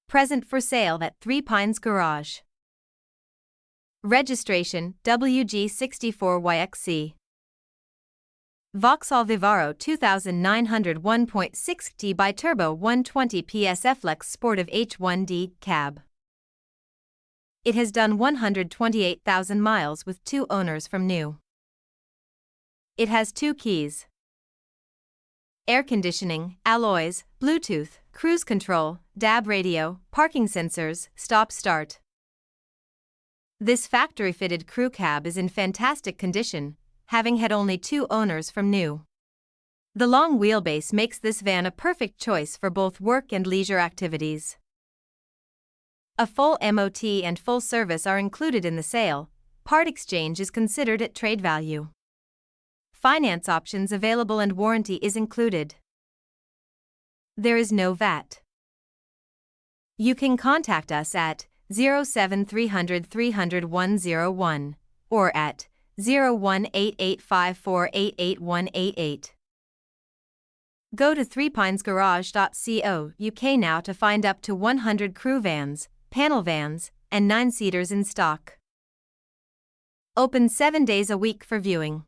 Present for sale at Three Pines Garage. Registration WG64YXC. Vauxhall Vivaro 2901.6T BiTurbo 120 PS eFLEX Sportive H1D cab. It has done 128,000 miles with 2 owners from new. It has 2 keys. Air conditioning, alloys, Bluetooth, cruise control, DAB radio, parking sensors, stop-start. This factory-fitted crew cab is in fantastic condition, having had only 2 owners from new. The long wheelbase makes this van a perfect choice for both work and leisure activities. A full MOT and full service are included in the sale. Part exchange is considered at trade value. Finance options available and warranty is included. There is no VAT. You can contact us at 07300 300 101 or at 01885488188. Go to threepinesgarage.co UK now to find up to 100 crew vans, panel vans, and 9-seaters in stock. Open 7 days a week for viewing.